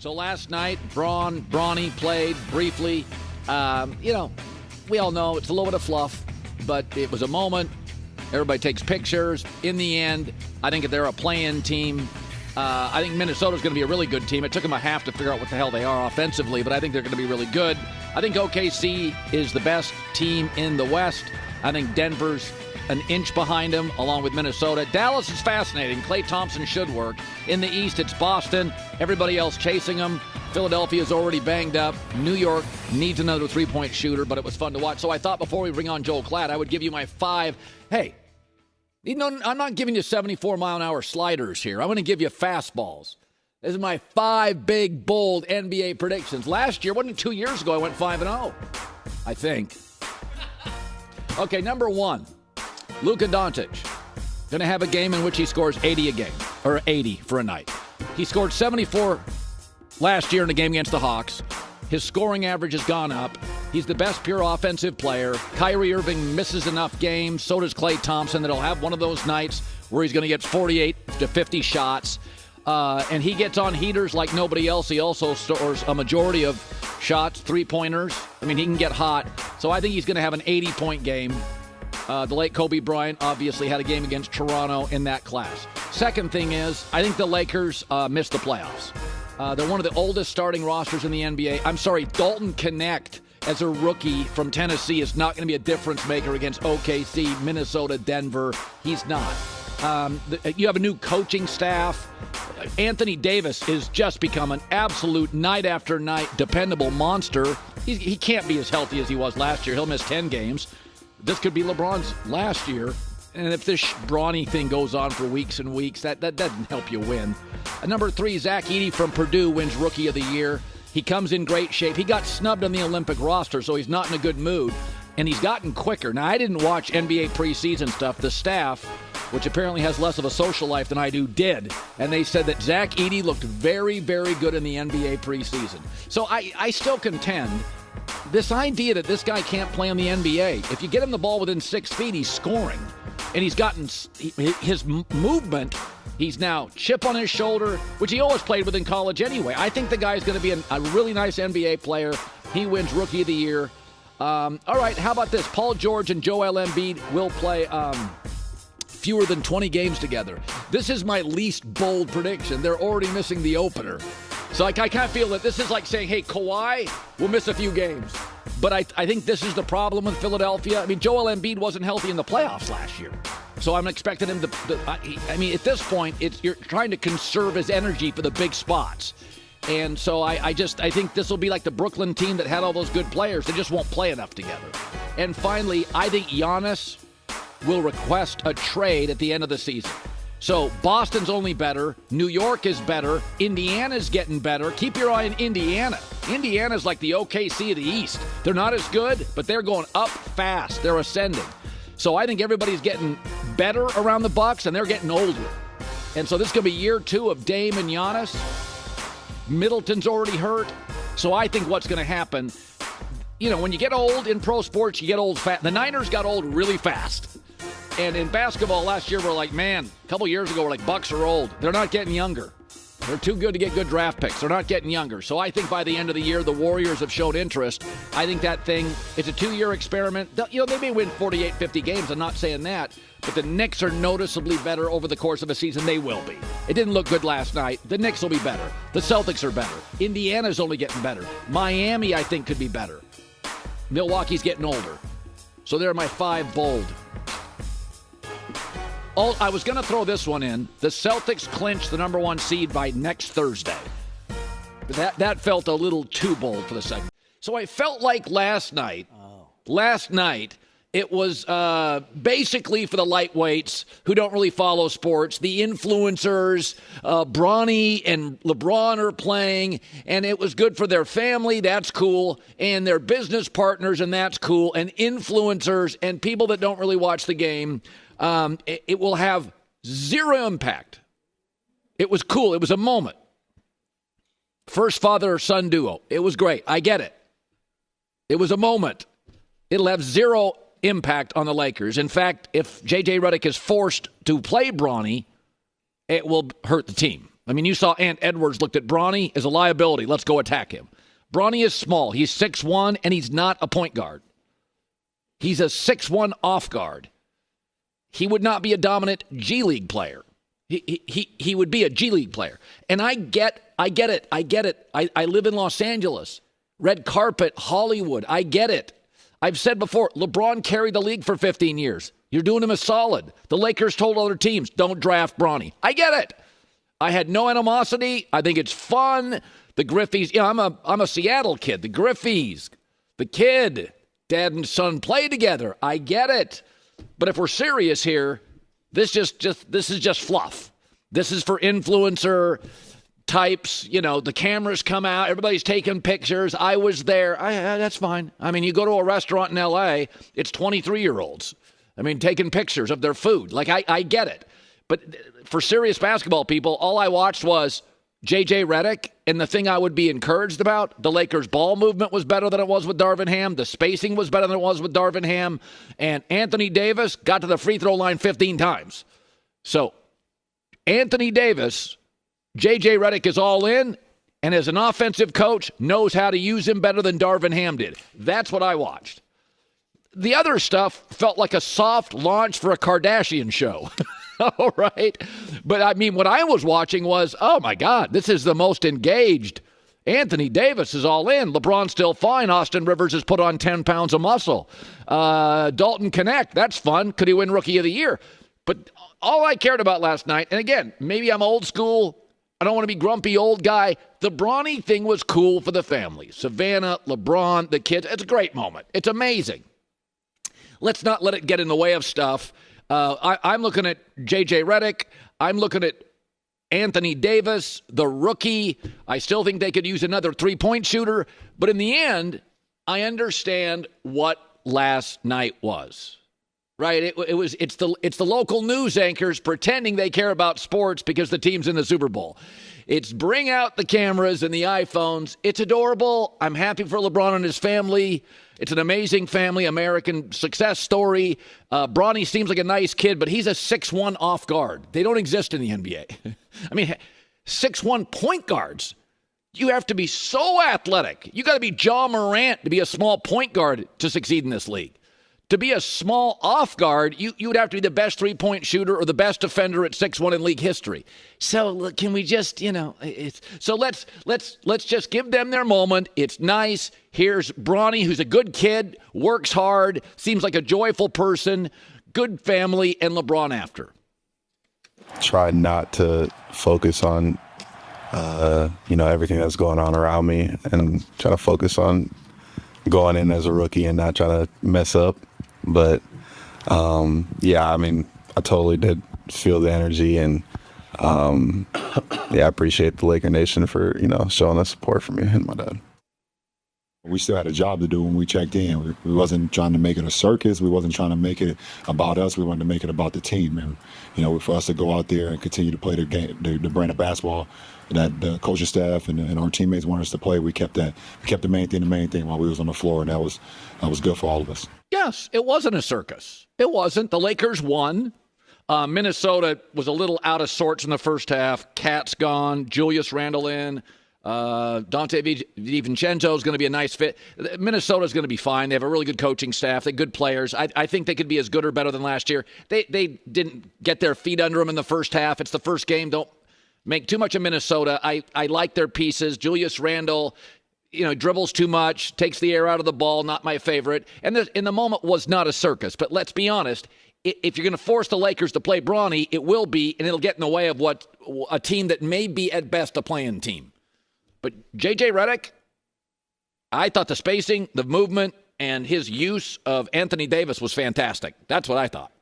So last night, Bronny played briefly. We all know it's a little bit of fluff, but it was a moment. Everybody takes pictures. In the end, I think if they're a play-in team, I think Minnesota's going to be a really good team. It took them a half to figure out what the hell they are offensively, but I think they're going to be really good. I think OKC is the best team in the West. I think Denver's an inch behind them, along with Minnesota. Dallas is fascinating. Klay Thompson should work. In the East, it's Boston. Everybody else chasing them. Philadelphia is already banged up. New York needs another three-point shooter, but it was fun to watch. So I thought before we bring on Joel Klatt, I would give you my 5. Hey, I'm not giving you 74-mile-an-hour sliders here. I'm going to give you fastballs. This is my 5 big, bold NBA predictions. Last year, wasn't it 2 years ago, I went 5-0, I think. Okay, number 1. Luka Doncic, going to have a game in which he scores 80 a game, or 80 for a night. He scored 74 last year in a game against the Hawks. His scoring average has gone up. He's the best pure offensive player. Kyrie Irving misses enough games. So does Klay Thompson that he'll have one of those nights where he's going to get 48 to 50 shots. And he gets on heaters like nobody else. He also scores a majority of shots, three-pointers. I mean, he can get hot. So I think he's going to have an 80-point game. The late Kobe Bryant obviously had a game against Toronto in that class. Second thing is, I think the Lakers missed the playoffs. They're one of the oldest starting rosters in the NBA. I'm sorry, Dalton Connect as a rookie from Tennessee is not going to be a difference maker against OKC, Minnesota, Denver. He's not. You have a new coaching staff. Anthony Davis has just become an absolute night after night dependable monster. He can't be as healthy as he was last year. He'll miss 10 games. This could be LeBron's last year. And if this Bronny thing goes on for weeks and weeks, that doesn't help you win. Number 3, Zach Edey from Purdue wins Rookie of the Year. He comes in great shape. He got snubbed on the Olympic roster, so he's not in a good mood. And he's gotten quicker. Now, I didn't watch NBA preseason stuff. The staff, which apparently has less of a social life than I do, did. And they said that Zach Edey looked very, very good in the NBA preseason. So I still contend this idea that this guy can't play in the NBA. If you get him the ball within 6 feet, he's scoring. And he's gotten his movement. He's now chip on his shoulder, which he always played with in college anyway. I think the guy's going to be a really nice NBA player. He wins Rookie of the Year. All right, how about this? Paul George and Joel Embiid will play fewer than 20 games together. This is my least bold prediction. They're already missing the opener. So I kind of feel that this is like saying, hey, Kawhi will miss a few games. But I think this is the problem with Philadelphia. I mean, Joel Embiid wasn't healthy in the playoffs last year. So I'm expecting him to I mean, at this point, you're trying to conserve his energy for the big spots. And so I think this will be like the Brooklyn team that had all those good players. They just won't play enough together. And finally, I think Giannis will request a trade at the end of the season. So Boston's only better. New York is better. Indiana's getting better. Keep your eye on Indiana. Indiana's like the OKC of the East. They're not as good, but they're going up fast. They're ascending. So I think everybody's getting better around the Bucks, and they're getting older. And so this is going to be year 2 of Dame and Giannis. Middleton's already hurt. So I think what's going to happen, when you get old in pro sports, you get old fast. The Niners got old really fast. And in basketball last year, we're like, man, a couple years ago, we're like, Bucks are old. They're not getting younger. They're too good to get good draft picks. They're not getting younger. So I think by the end of the year, the Warriors have shown interest. I think that thing, it's a 2-year experiment. They may win 48, 50 games. I'm not saying that. But the Knicks are noticeably better over the course of a season. They will be. It didn't look good last night. The Knicks will be better. The Celtics are better. Indiana's only getting better. Miami, I think, could be better. Milwaukee's getting older. So they're my 5 bold. I was going to throw this one in. The Celtics clinch the number 1 seed by next Thursday. That felt a little too bold for the segment. So I felt like last night, it was basically for the lightweights who don't really follow sports, the influencers. Bronny and LeBron are playing, and it was good for their family. That's cool. And their business partners, and that's cool. And influencers and people that don't really watch the game. It will have zero impact. It was cool. It was a moment. First father-son duo. It was great. I get it. It was a moment. It'll have zero impact on the Lakers. In fact, if J.J. Redick is forced to play Bronny, it will hurt the team. I mean, you saw Ant Edwards looked at Bronny as a liability. Let's go attack him. Bronny is small. He's 6'1", and he's not a point guard. He's a 6'1" off guard. He would not be a dominant G League player. He would be a G League player. And I get it. I live in Los Angeles. Red carpet, Hollywood. I get it. I've said before, LeBron carried the league for 15 years. You're doing him a solid. The Lakers told other teams, don't draft Bronny. I get it. I had no animosity. I think it's fun. The Griffies, I'm a Seattle kid. The Griffies, the kid, dad and son play together. I get it. But if we're serious here, this is just fluff. This is for influencer types. The cameras come out. Everybody's taking pictures. I was there. That's fine. I mean, you go to a restaurant in L.A., it's 23-year-olds. I mean, taking pictures of their food. Like, I get it. But for serious basketball people, all I watched was J.J. Redick, and the thing I would be encouraged about, the Lakers' ball movement was better than it was with Darvin Ham. The spacing was better than it was with Darvin Ham. And Anthony Davis got to the free throw line 15 times. So, Anthony Davis, J.J. Redick is all in, and as an offensive coach, knows how to use him better than Darvin Ham did. That's what I watched. The other stuff felt like a soft launch for a Kardashian show. All right. But I mean, what I was watching was, oh my God, this is the most engaged. Anthony Davis is all in. LeBron's still fine. Austin Rivers has put on 10 pounds of muscle. Dalton Connect, that's fun. Could he win Rookie of the Year? But all I cared about last night, and again, maybe I'm old school. I don't want to be grumpy old guy. The Bronny thing was cool for the family. Savannah, LeBron, the kids. It's a great moment. It's amazing. Let's not let it get in the way of stuff. I'm looking at J.J. Redick. I'm looking at Anthony Davis, the rookie. I still think they could use another three-point shooter. But in the end, I understand what last night was. Right? It's the local news anchors pretending they care about sports because the team's in the Super Bowl. It's bring out the cameras and the iPhones. It's adorable. I'm happy for LeBron and his family. It's an amazing family, American success story. Bronny seems like a nice kid, but he's a 6'1" off guard. They don't exist in the NBA. I mean, 6'1" point guards. You have to be so athletic. You got to be John Morant to be a small point guard to succeed in this league. To be a small off guard, you would have to be the best three-point shooter or the best defender at 6'1" in league history. So can we just, so let's just give them their moment. It's nice. Here's Bronny, who's a good kid, works hard, seems like a joyful person, good family, and LeBron after. Try not to focus on, everything that's going on around me, and try to focus on going in as a rookie and not trying to mess up. But, I totally did feel the energy, and, I appreciate the Laker Nation for, showing the support for me and my dad. We still had a job to do when we checked in. We wasn't trying to make it a circus. We wasn't trying to make it about us. We wanted to make it about the team. And, for us to go out there and continue to play the game, the brand of basketball that the coaching staff and our teammates wanted us to play, we kept the main thing while we was on the floor, and that was good for all of us. Yes, it wasn't a circus. It wasn't. The Lakers won. Minnesota was a little out of sorts in the first half. Cat's gone. Julius Randle in. Dante DiVincenzo is going to be a nice fit. Minnesota is going to be fine. They have a really good coaching staff. They're good players. I think they could be as good or better than last year. They didn't get their feet under them in the first half. It's the first game. Don't make too much of Minnesota. I like their pieces. Julius Randle, dribbles too much, takes the air out of the ball. Not my favorite. And in the moment was not a circus. But let's be honest. If you're going to force the Lakers to play Bronny, it will be, and it'll get in the way of what a team that may be at best a play-in team. But J.J. Redick, I thought the spacing, the movement, and his use of Anthony Davis was fantastic. That's what I thought.